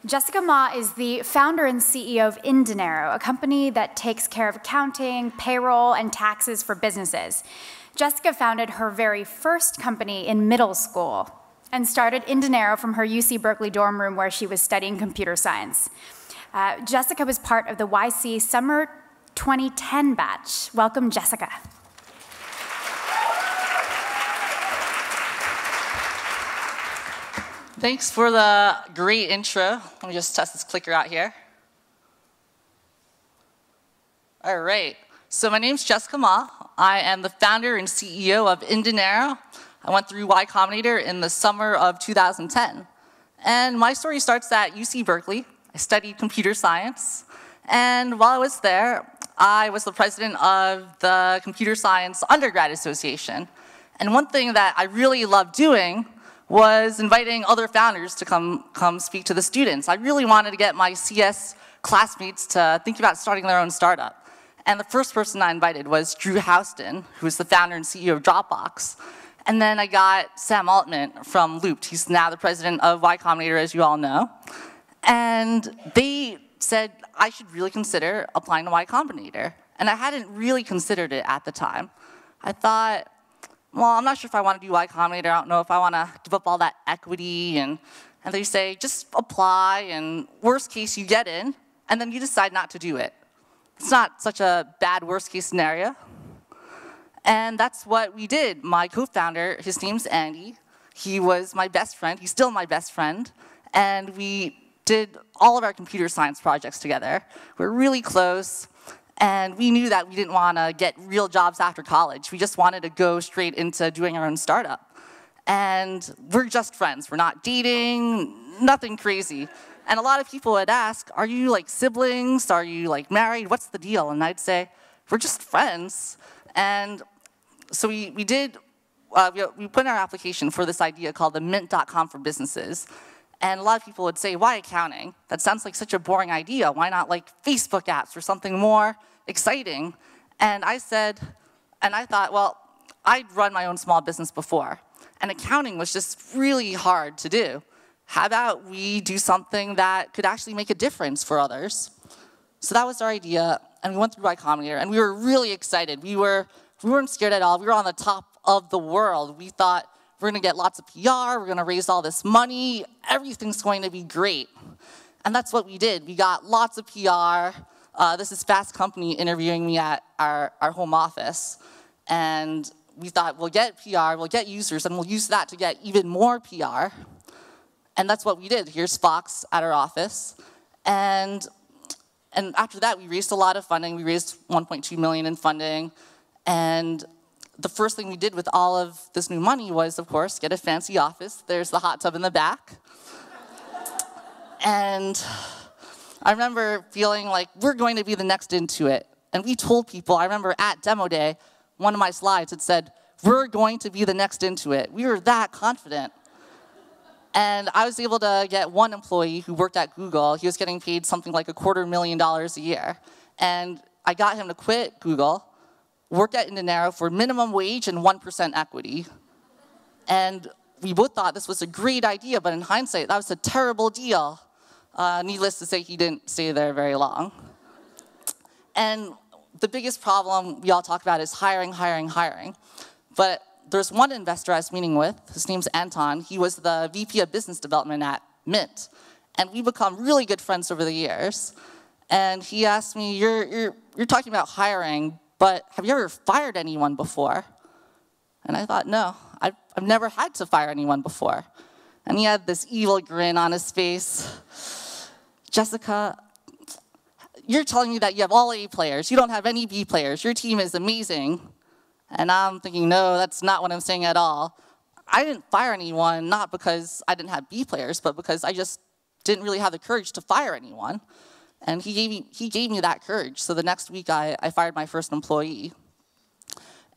Jessica Ma is the founder and CEO of inDinero, a company that takes care of accounting, payroll, and taxes for businesses. Jessica founded her very first company in middle school and started inDinero from her UC Berkeley dorm room where she was studying computer science. Jessica was part of the YC Summer 2010 batch. Welcome, Jessica. Thanks for the great intro. Let me just test this clicker out here. All right, so my name's Jessica Ma. I am the founder and CEO of inDinero. I went through Y Combinator in the summer of 2010. And my story starts at UC Berkeley. I studied computer science. And while I was there, I was the president of the Computer Science Undergrad Association. And one thing that I really loved doing was inviting other founders to come speak to the students. I really wanted to get my CS classmates to think about starting their own startup. And the first person I invited was Drew Houston, who is the founder and CEO of Dropbox. And then I got Sam Altman from Looped. He's now the president of Y Combinator, as you all know. And they said I should really consider applying to Y Combinator. And I hadn't really considered it at the time. I thought, well, I'm not sure if I want to do Y Combinator. I don't know if I want to give up all that equity. And they say, just apply, and worst case, you get in, and then you decide not to do it. It's not such a bad worst case scenario. And that's what we did. My co-founder, his name's Andy. He was my best friend. He's still my best friend. And we did all of our computer science projects together. We're really close. And we knew that we didn't want to get real jobs after college. We just wanted to go straight into doing our own startup. And we're just friends. We're not dating, nothing crazy. And a lot of people would ask, are you like siblings? Are you like married? What's the deal? And I'd say, we're just friends. And so we put in our application for this idea called the Mint.com for businesses. And a lot of people would say, why accounting? That sounds like such a boring idea. Why not like Facebook apps or something more exciting? And I said, and I thought, well, I'd run my own small business before. And accounting was just really hard to do. How about we do something that could actually make a difference for others? So that was our idea. And we went through Y Combinator. And we were really excited. We weren't scared at all. We were on the top of the world. We thought, we're going to get lots of PR, we're going to raise all this money, everything's going to be great. And that's what we did. We got lots of PR. This is Fast Company interviewing me at our home office. And we thought, we'll get PR, we'll get users, and we'll use that to get even more PR. And that's what we did. Here's Fox at our office. And after that, we raised a lot of funding. We raised $1.2 million in funding. And the first thing we did with all of this new money was, of course, get a fancy office. There's the hot tub in the back. And I remember feeling like we're going to be the next Intuit. And we told people, I remember at demo day, one of my slides had said, we're going to be the next Intuit. We were that confident. And I was able to get one employee who worked at Google. He was getting paid something like $250,000 a year. And I got him to quit Google, work at inDinero for minimum wage and 1% equity. And we both thought this was a great idea, but in hindsight, that was a terrible deal. Needless to say, he didn't stay there very long. And the biggest problem we all talk about is hiring, hiring, hiring. But there's one investor I was meeting with. His name's Anton. He was the VP of Business Development at Mint. And we've become really good friends over the years. And he asked me, you're talking about hiring, but have you ever fired anyone before? And I thought, no, I've never had to fire anyone before. And he had this evil grin on his face. Jessica, you're telling me that you have all A players. You don't have any B players. Your team is amazing. And I'm thinking, no, that's not what I'm saying at all. I didn't fire anyone, not because I didn't have B players, but because I just didn't really have the courage to fire anyone. And he gave me that courage. So the next week, I fired my first employee.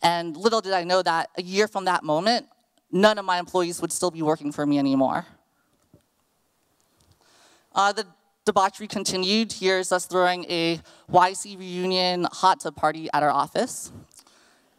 And little did I know that a year from that moment, none of my employees would still be working for me anymore. The debauchery continued. Here's us throwing a YC reunion hot tub party at our office.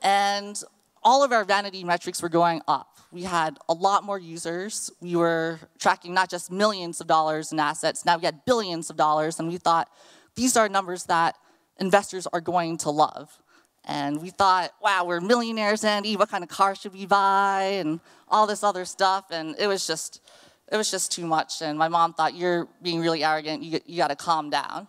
And all of our vanity metrics were going up. We had a lot more users. We were tracking not just millions of dollars in assets, now we had billions of dollars, and we thought, these are numbers that investors are going to love. And we thought, wow, we're millionaires, Andy, what kind of car should we buy? And all this other stuff, and it was just too much. And my mom thought, you're being really arrogant, you gotta calm down.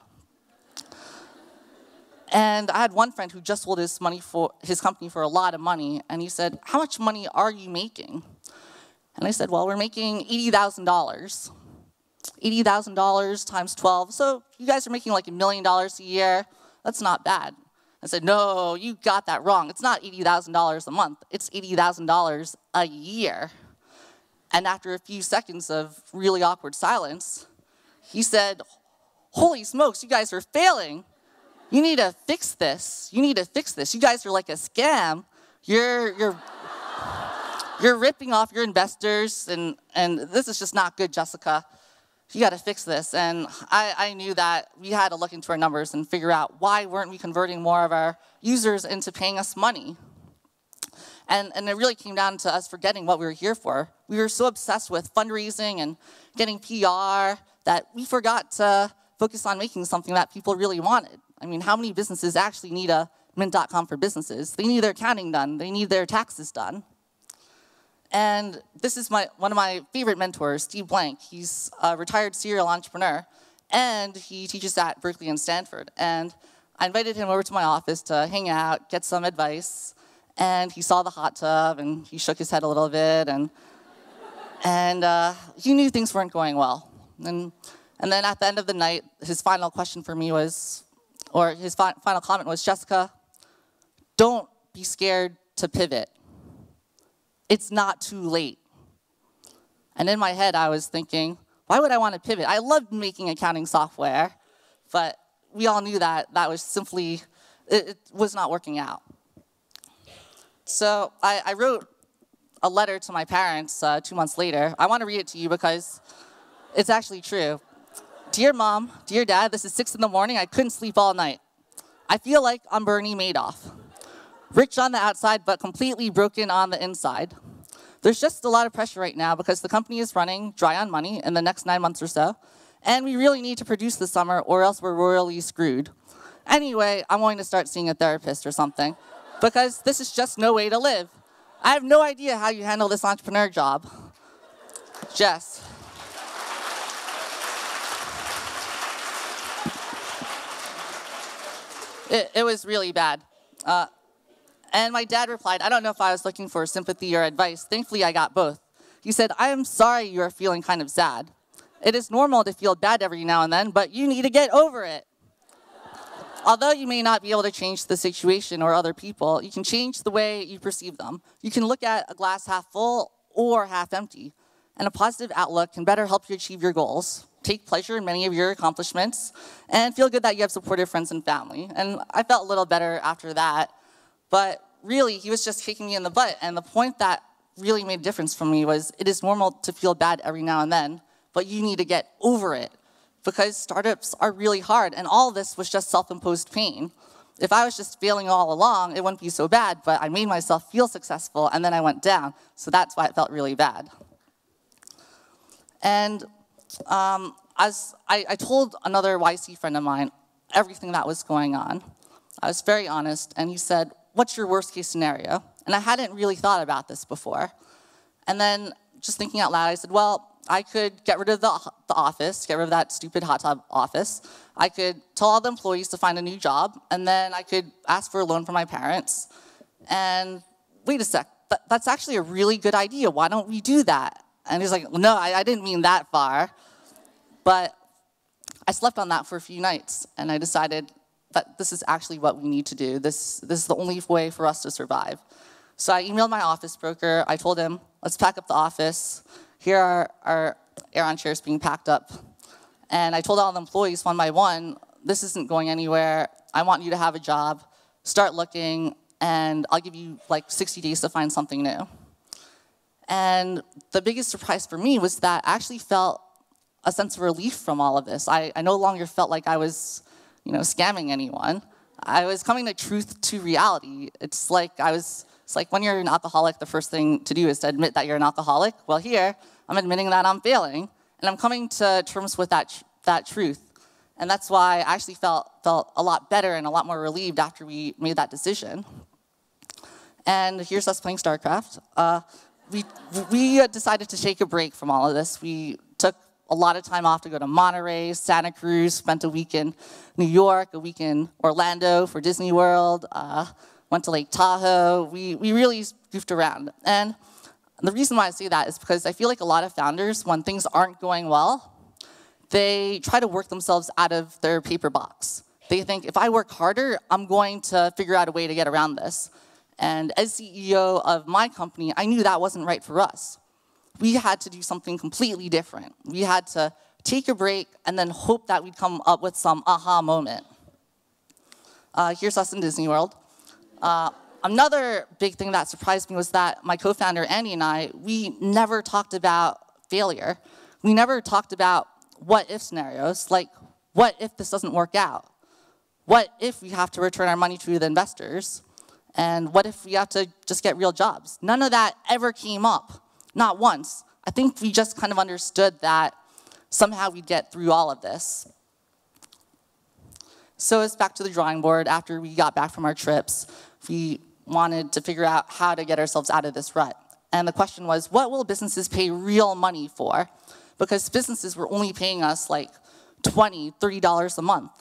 And I had one friend who just sold his company for a lot of money, and he said, how much money are you making? And I said, well, we're making $80,000. $80,000 times 12, so you guys are making like $1 million a year. That's not bad. I said, no, you got that wrong. It's not $80,000 a month. It's $80,000 a year. And after a few seconds of really awkward silence, he said, holy smokes, you guys are failing. You need to fix this. You need to fix this. You guys are like a scam. You're ripping off your investors, and this is just not good, Jessica. You got to fix this. And I knew that we had to look into our numbers and figure out why weren't we converting more of our users into paying us money. And it really came down to us forgetting what we were here for. We were so obsessed with fundraising and getting PR that we forgot to focus on making something that people really wanted. I mean, how many businesses actually need a Mint.com for businesses? They need their accounting done. They need their taxes done. And this is one of my favorite mentors, Steve Blank. He's a retired serial entrepreneur, and he teaches at Berkeley and Stanford. And I invited him over to my office to hang out, get some advice, and he saw the hot tub, and he shook his head a little bit, and he knew things weren't going well. And then at the end of the night, his final question for me was, or his final comment was, Jessica, don't be scared to pivot. It's not too late. And in my head, I was thinking, why would I want to pivot? I loved making accounting software, but we all knew that was simply, it was not working out. So I wrote a letter to my parents 2 months later. I want to read it to you because it's actually true. Dear Mom, dear Dad, this is 6 in the morning. I couldn't sleep all night. I feel like I'm Bernie Madoff. Rich on the outside, but completely broken on the inside. There's just a lot of pressure right now because the company is running dry on money in the next 9 months or so, and we really need to produce this summer or else we're royally screwed. Anyway, I'm going to start seeing a therapist or something because this is just no way to live. I have no idea how you handle this entrepreneur job. Jess. It was really bad. And my dad replied, I don't know if I was looking for sympathy or advice. Thankfully, I got both. He said, I am sorry you are feeling kind of sad. It is normal to feel bad every now and then, but you need to get over it. Although you may not be able to change the situation or other people, you can change the way you perceive them. You can look at a glass half full or half empty. And a positive outlook can better help you achieve your goals, take pleasure in many of your accomplishments, and feel good that you have supportive friends and family. And I felt a little better after that. But really, he was just kicking me in the butt. And the point that really made a difference for me was it is normal to feel bad every now and then, but you need to get over it because startups are really hard. And all of this was just self-imposed pain. If I was just failing all along, it wouldn't be so bad, but I made myself feel successful, and then I went down. So that's why it felt really bad. And as I told another YC friend of mine everything that was going on. I was very honest, and he said, what's your worst case scenario? And I hadn't really thought about this before. And then just thinking out loud, I said, well, I could get rid of the office, get rid of that stupid hot tub office. I could tell all the employees to find a new job, and then I could ask for a loan from my parents. And wait a sec, that's actually a really good idea. Why don't we do that? And he's like, no, I didn't mean that far. But I slept on that for a few nights, and I decided that this is actually what we need to do. This is the only way for us to survive. So I emailed my office broker. I told him, let's pack up the office. Here are our Aeron chairs being packed up. And I told all the employees one by one, this isn't going anywhere. I want you to have a job. Start looking, and I'll give you like 60 days to find something new. And the biggest surprise for me was that I actually felt a sense of relief from all of this. I no longer felt like I was scamming anyone. I was coming to truth to reality. It's like I was It's like when you're an alcoholic, the first thing to do is to admit that you're an alcoholic. Well, here, I'm admitting that I'm failing, and I'm coming to terms with that truth. And that's why I actually felt a lot better and a lot more relieved after we made that decision. And here's us playing StarCraft. We decided to take a break from all of this. We took a lot of time off to go to Monterey, Santa Cruz, spent a week in New York, a week in Orlando for Disney World, went to Lake Tahoe. We really goofed around. And the reason why I say that is because I feel like a lot of founders, when things aren't going well, they try to work themselves out of their paper box. They think, if I work harder, I'm going to figure out a way to get around this. And as CEO of my company, I knew that wasn't right for us. We had to do something completely different. We had to take a break and then hope that we'd come up with some aha moment. Here's us in Disney World. Another big thing that surprised me was that my co-founder, Andy, and I, we never talked about failure. We never talked about what-if scenarios, like, what if this doesn't work out? What if we have to return our money to the investors? And what if we have to just get real jobs? None of that ever came up. Not once. I think we just kind of understood that somehow we'd get through all of this. So it's back to the drawing board. After we got back from our trips, we wanted to figure out how to get ourselves out of this rut. And the question was, what will businesses pay real money for? Because businesses were only paying us like $20, $30 a month.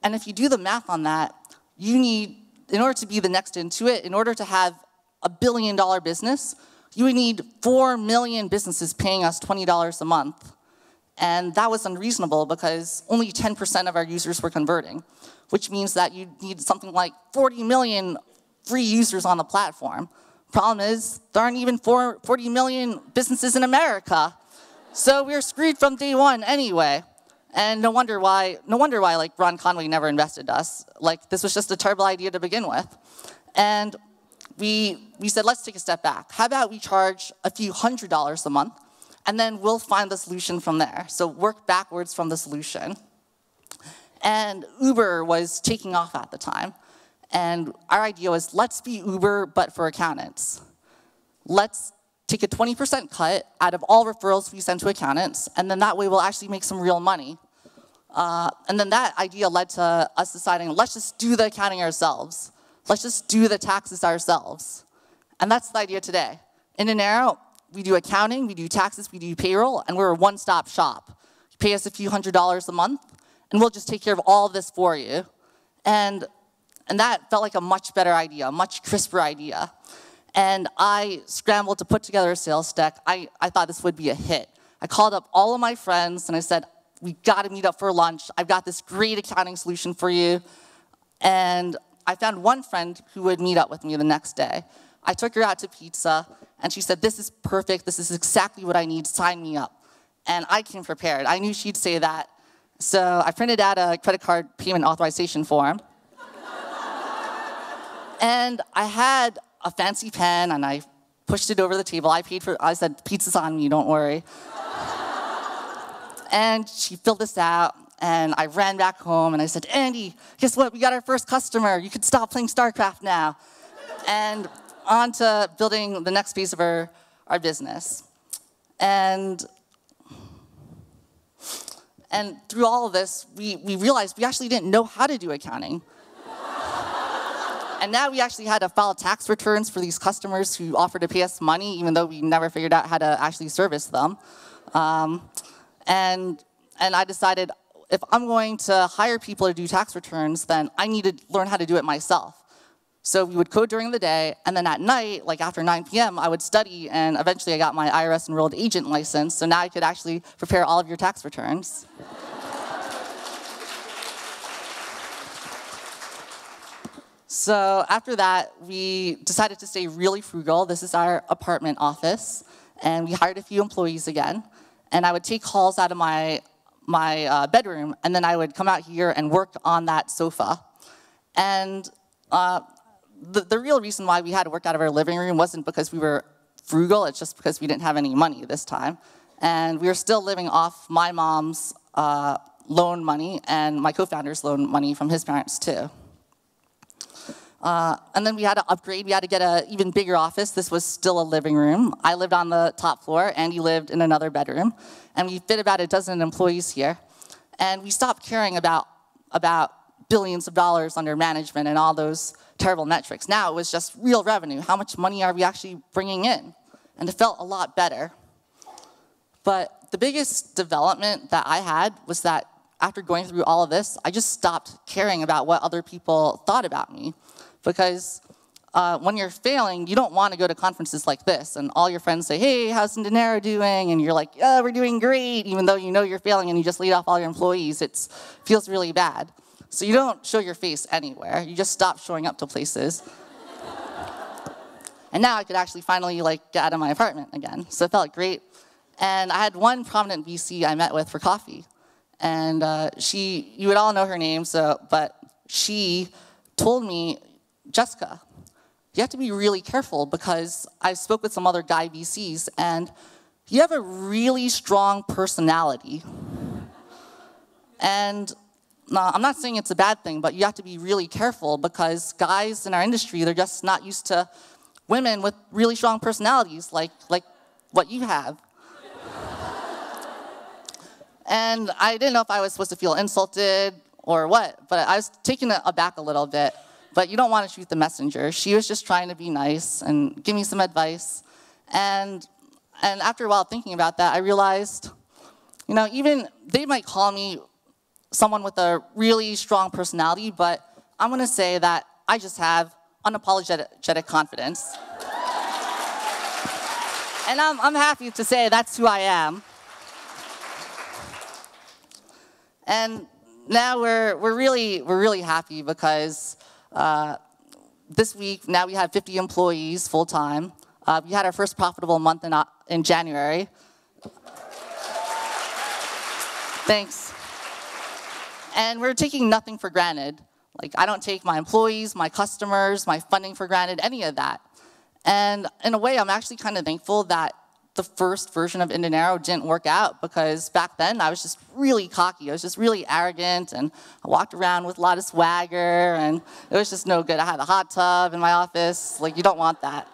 And if you do the math on that, you need, in order to be the next Intuit, in order to have a billion-dollar business, you would need 4 million businesses paying us $20 a month. And that was unreasonable because only 10% of our users were converting, which means that you need something like 40 million free users on the platform. Problem is, there aren't even 40 million businesses in America. So we're screwed from day one anyway. And no wonder why like Ron Conway never invested us. Like, this was just a terrible idea to begin with. And we said, let's take a step back. How about we charge a few $100s a month, and then we'll find the solution from there. So work backwards from the solution. And Uber was taking off at the time. And our idea was, let's be Uber, but for accountants. Let's take a 20% cut out of all referrals we send to accountants, and then that way we'll actually make some real money. And then that idea led to us deciding, let's just do the accounting ourselves. Let's just do the taxes ourselves. And that's the idea today. In inDinero, we do accounting, we do taxes, we do payroll, and we're a one-stop shop. You pay us a few $100s a month, and we'll just take care of all of this for you. And that felt like a much better idea, a much crisper idea. And I scrambled to put together a sales deck. I thought this would be a hit. I called up all of my friends, and I said, we got to meet up for lunch. I've got this great accounting solution for you. And I found one friend who would meet up with me the next day. I took her out to pizza, and she said, this is perfect. This is exactly what I need. Sign me up. And I came prepared. I knew she'd say that. So I printed out a credit card payment authorization form. And I had a fancy pen, and I pushed it over the table. I said, pizza's on me, don't worry. And she filled this out, and I ran back home, and I said, Andy, guess what? We got our first customer. You can stop playing StarCraft now. And on to building the next piece of our business. And through all of this, we realized we actually didn't know how to do accounting. And now we actually had to file tax returns for these customers who offered to pay us money, even though we never figured out how to actually service them. And I decided, if I'm going to hire people to do tax returns, then I need to learn how to do it myself. So we would code during the day, and then at night, like after 9 p.m., I would study, and eventually I got my IRS enrolled agent license, so now I could actually prepare all of your tax returns. So after that, we decided to stay really frugal. This is our apartment office, and we hired a few employees again. And I would take calls out of my bedroom, and then I would come out here and work on that sofa. And the real reason why we had to work out of our living room wasn't because we were frugal, it's just because we didn't have any money this time. And we were still living off my mom's loan money and my co-founder's loan money from his parents too. And then we had to upgrade. We had to get an even bigger office. This was still a living room. I lived on the top floor. Andy lived in another bedroom. And we fit about a dozen employees here. And we stopped caring about billions of dollars under management and all those terrible metrics. Now it was just real revenue. How much money are we actually bringing in? And it felt a lot better. But the biggest development that I had was that after going through all of this, I just stopped caring about what other people thought about me. Because when you're failing, you don't want to go to conferences like this, and all your friends say, hey, how's inDinero doing? And you're like, yeah, we're doing great, even though you know you're failing and you just laid off all your employees. It feels really bad. So you don't show your face anywhere. You just stop showing up to places. And now I could actually finally get out of my apartment again. So it felt great. And I had one prominent VC I met with for coffee. And you would all know her name, but she told me, Jessica, you have to be really careful because I spoke with some other guy VCs, and you have a really strong personality. And I'm not saying it's a bad thing, but you have to be really careful because guys in our industry, they're just not used to women with really strong personalities like what you have. And I didn't know if I was supposed to feel insulted or what, but I was taken aback a little bit. But you don't want to shoot the messenger. She was just trying to be nice and give me some advice. And after a while thinking about that, I realized, even they might call me someone with a really strong personality, but I'm going to say that I just have unapologetic confidence. And I'm happy to say that's who I am. And now we're really happy because this week, now we have 50 employees full-time. We had our first profitable month in January. Thanks. And we're taking nothing for granted. I don't take my employees, my customers, my funding for granted, any of that. And in a way, I'm actually kind of thankful that the first version of inDinero didn't work out because back then I was just really cocky. I was just really arrogant, and I walked around with a lot of swagger, and it was just no good. I had a hot tub in my office. You don't want that.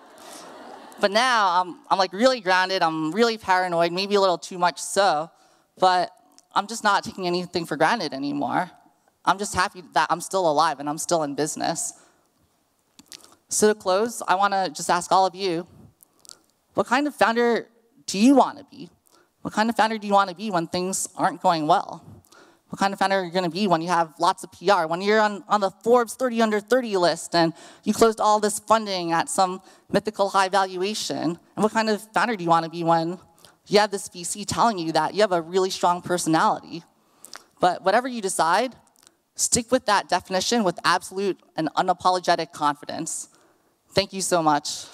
But now I'm really grounded. I'm really paranoid, maybe a little too much so, but I'm just not taking anything for granted anymore. I'm just happy that I'm still alive and I'm still in business. So to close, I want to just ask all of you, what kind of founder do you want to be? What kind of founder do you want to be when things aren't going well? What kind of founder are you going to be when you have lots of PR, when you're on the Forbes 30 under 30 list and you closed all this funding at some mythical high valuation? And what kind of founder do you want to be when you have this VC telling you that you have a really strong personality? But whatever you decide, stick with that definition with absolute and unapologetic confidence. Thank you so much.